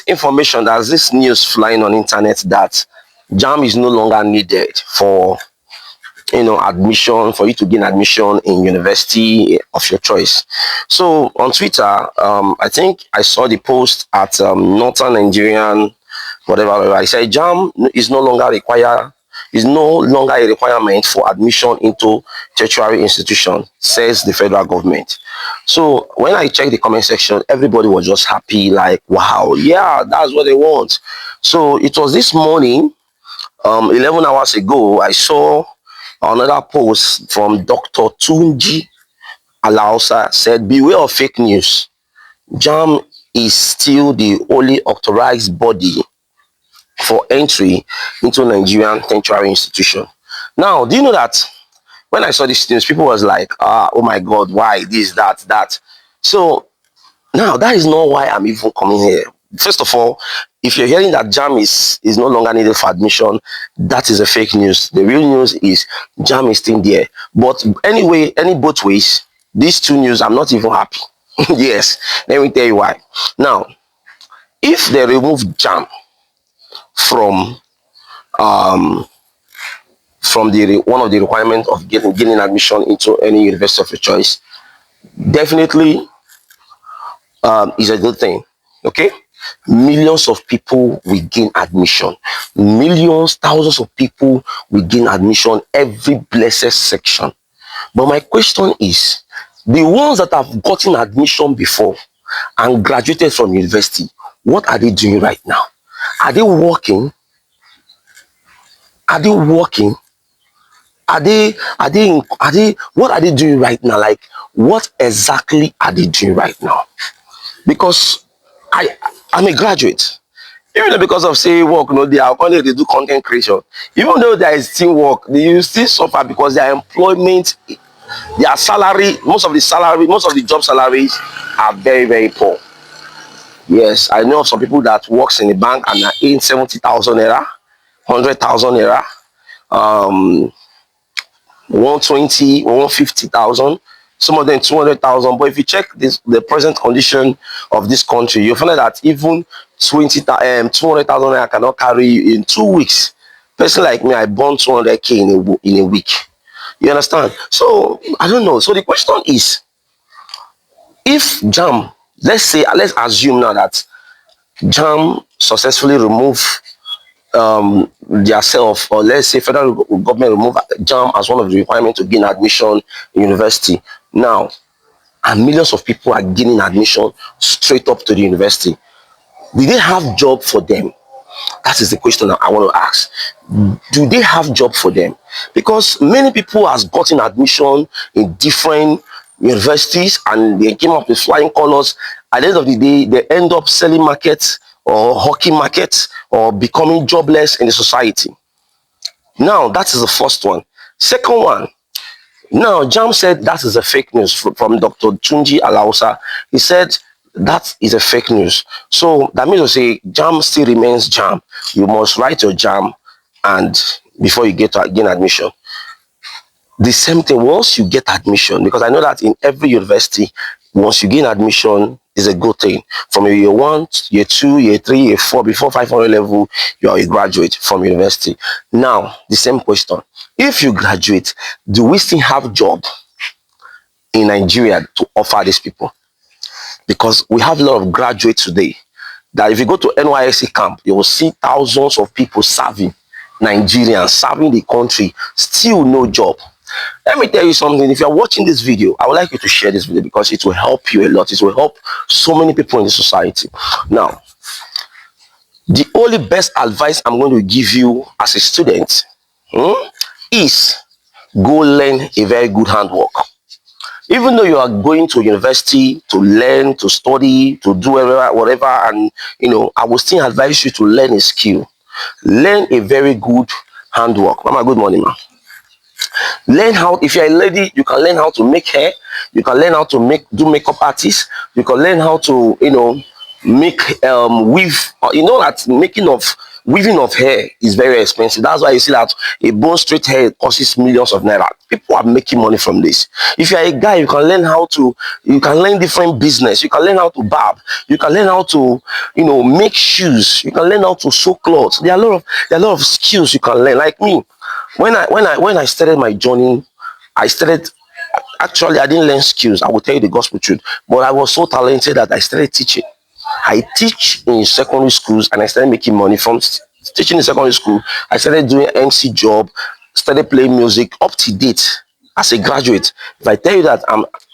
information, there's this news flying on internet that Jamb is no longer needed for admission, for you to gain admission in university of your choice. So on Twitter, I think I saw the post at Northern Nigerian, whatever. I said Jamb is no longer a requirement for admission into tertiary institution, says the federal government. So when I checked the comment section, everybody was just happy, like, wow, yeah, that's what they want. So it was this morning, 11 hours ago, I saw another post from Dr. Tunji Alausa, said, beware of fake news. Jamb is still the only authorized body for entry into Nigerian tertiary institution. Now, do you know that when I saw this news, people was like, oh my God, why this, that? So now that is not why I'm even coming here. First of all, if you're hearing that Jamb is no longer needed for admission, that is a fake news. The real news is Jamb is still there. But anyway, both ways, these two news, I'm not even happy. Yes, let me tell you why. Now, if they remove Jamb from one of the requirements of gaining admission into any university of your choice, definitely is a good thing. Okay, millions of people will gain admission. Millions, thousands of people will gain admission every blessed section. But my question is, the ones that have gotten admission before and graduated from university, what are they doing right now? Are they working? Are they working? What are they doing right now? Like, what exactly are they doing right now? Because I'm a graduate. Even though because of say work, they are only they do content creation. Even though there is still work, they still suffer because their employment, their salary, most of the job salaries are very, very poor. Yes, I know of some people that works in the bank and are in 70,000 naira, 100,000 naira, 120 or 150,000. Some of them 200,000. But if you check the present condition of this country, you'll find that even 200,000 I cannot carry you in 2 weeks. Person like me, I burn 200k in a week. You understand? So I don't know. So the question is, if Jamb, let's assume now that Jamb successfully remove themselves, or let's say federal government remove Jamb as one of the requirements to gain admission in university now, and millions of people are gaining admission straight up to the university, do they have job for them? That is the question I want to ask. Do they have job for them? Because many people has gotten admission in different universities and they came up with flying colors. At the end of the day, they end up selling markets or hockey markets or becoming jobless in the society. Now, that is the first one. Second one, now Jamb said that is a fake news from Dr. Tunji Alausa. He said that is a fake news. So that means to say Jamb still remains Jamb. You must write your Jamb and before you get to gain admission. The same thing once you get admission, because I know that in every university, once you gain admission is a good thing. From year 1, year 2, year 3, year 4, before 500 level, you are a graduate from university. Now, the same question. If you graduate, do we still have job in Nigeria to offer these people? Because we have a lot of graduates today that if you go to NYSC camp, you will see thousands of people serving Nigerians, serving the country, still no job. Let me tell you something. If you're watching this video, I would like you to share this video because it will help you a lot. It will help so many people in the society. Now, the only best advice I'm going to give you as a student is go learn a very good handwork. Even though you are going to university to learn, to study, to do whatever, and I will still advise you to learn a skill. Learn a very good handwork. Mama, good morning, ma. Learn how, if you're a lady, you can learn how to make hair, you can learn how to do makeup artists, you can learn how to, make weave, that making of weaving of hair is very expensive. That's why you see that a bone straight hair costs millions of naira. People are making money from this. If you are a guy, you can learn different business. You can learn how to barb. You can learn how to, make shoes. You can learn how to sew clothes. There are a lot of skills you can learn. Like me, when I started my journey, I started. Actually, I didn't learn skills. I will tell you the gospel truth. But I was so talented that I started teaching. I teach in secondary schools and I started making money from teaching in secondary school. I started doing MC job, started playing music up to date as a graduate. If I tell you that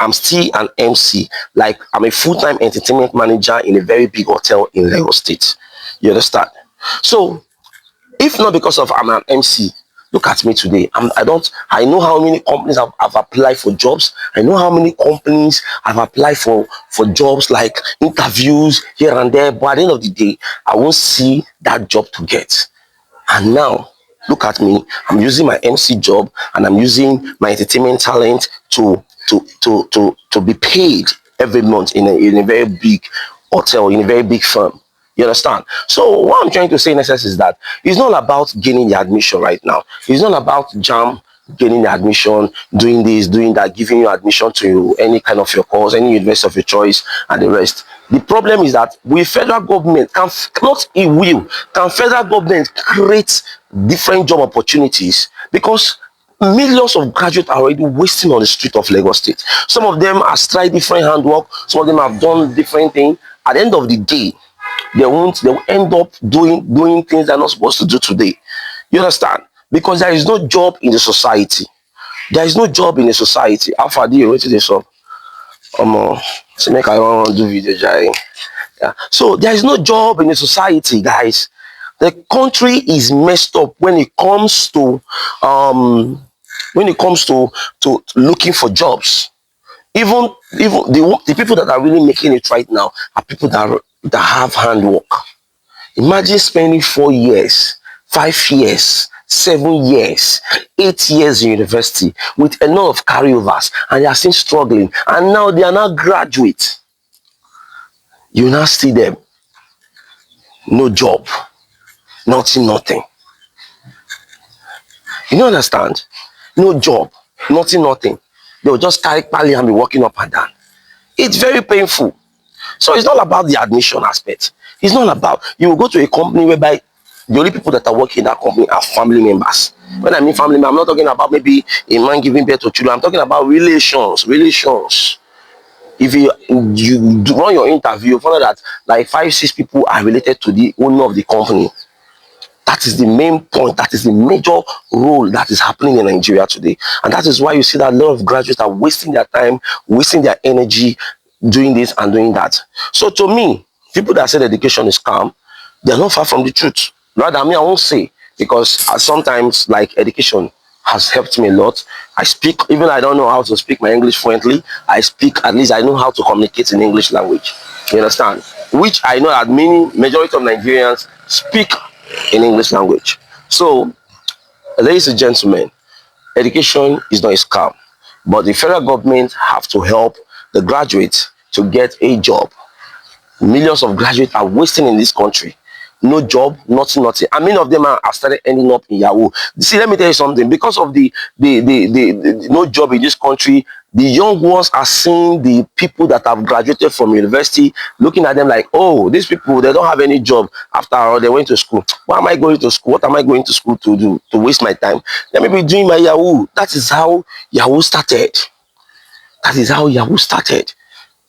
I'm still an MC, like I'm a full-time entertainment manager in a very big hotel in Lagos State. You understand? So if not because of I'm an MC, look at me today. I know how many companies I've applied for jobs. I know how many companies I've applied for jobs, like interviews here and there. But at the end of the day, I won't see that job to get. And now, look at me. I'm using my MC job and I'm using my entertainment talent to be paid every month in a very big hotel, in a very big firm. You understand? So what I'm trying to say in essence is that it's not about gaining the admission right now. It's not about Jamb gaining the admission, doing this, doing that, giving you admission to any kind of your course, any university of your choice, and the rest. The problem is that with federal government, can federal government create different job opportunities? Because millions of graduates are already wasting on the street of Lagos State. Some of them have tried different handwork, some of them have done different things. At the end of the day, they will end up doing things they're not supposed to do today. You understand? Because there is no job in the society. There is no job in the society. How far do you rate this up? So make I want to do video, Jai. Yeah. So there is no job in the society, guys. The country is messed up when it comes to looking for jobs. Even the people that are really making it right now are people that have handwork. Imagine spending 4 years, 5 years, 7 years, 8 years in university with a lot of carryovers, and they are still struggling. And now they are now graduates. You now see them, no job, nothing. You don't understand? No job, nothing. They will just carry pali and be walking up and down. It's very painful. So it's not about the admission aspect. It's not about, you will go to a company whereby the only people that are working in that company are family members. When I mean family member, I'm not talking about maybe a man giving birth to children. I'm talking about relations. If you run your interview, you find out that like 5-6 people are related to the owner of the company. That is the main point. That is the major role that is happening in Nigeria today. And that is why you see that a lot of graduates are wasting their time, wasting their energy, doing this and doing that. So to me, people that say that education is calm, they're not far from the truth. Rather, I won't say, because sometimes like education has helped me a lot. I speak, even I don't know how to speak my English fluently, at least I know how to communicate in English language. You understand? Which I know that majority of Nigerians speak in English language. So, ladies and gentlemen, education is not a scam, but the federal government have to help the graduates to get a job. Millions of graduates are wasting in this country. No job, nothing. And many of them are started ending up in Yahoo. See, let me tell you something. Because of the no job in this country, the young ones are seeing the people that have graduated from university, looking at them like, oh, these people, they don't have any job after all, they went to school. Why am I going to school? What am I going to school to do? To waste my time? Let me be doing my Yahoo. That is how Yahoo started. That is how Yahoo started.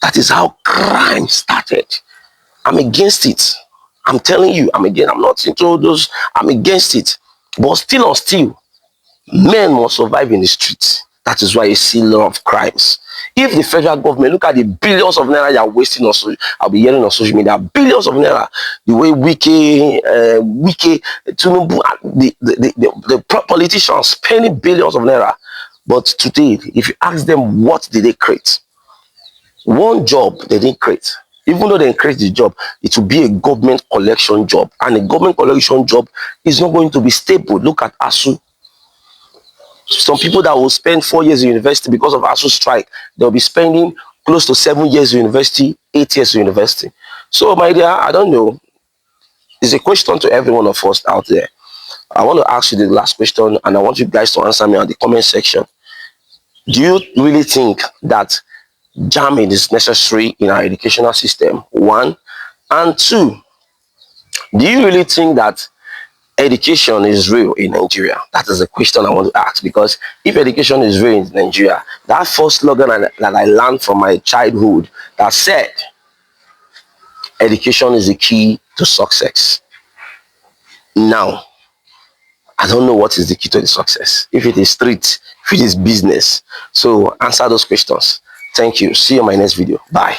That is how crime started. I'm against it. I'm telling you, I'm not into those, I'm against it. But still, men must survive in the streets. That is why you see a lot of crimes. If the federal government, look at the billions of naira they are wasting on social, I'll be hearing on social media, billions of naira, the way Wike, Tinubu, the politicians spending billions of naira. But today, if you ask them what did they create, one job they didn't create. Even though they increase the job, it will be a government collection job. And a government collection job is not going to be stable. Look at ASU. Some people that will spend 4 years in university because of ASU strike, they'll be spending close to 7 years in university, 8 years in university. So, my dear, I don't know. It's a question to every one of us out there. I want to ask you the last question, and I want you guys to answer me on the comment section. Do you really think that jamming is necessary in our educational system? One. And two, do you really think that education is real in Nigeria? That is a question I want to ask, because if education is real in Nigeria, that first slogan that I learned from my childhood that said education is the key to success. Now, I don't know what is the key to the success. If it is street, if it is business. So answer those questions. Thank you. See you in my next video. Bye.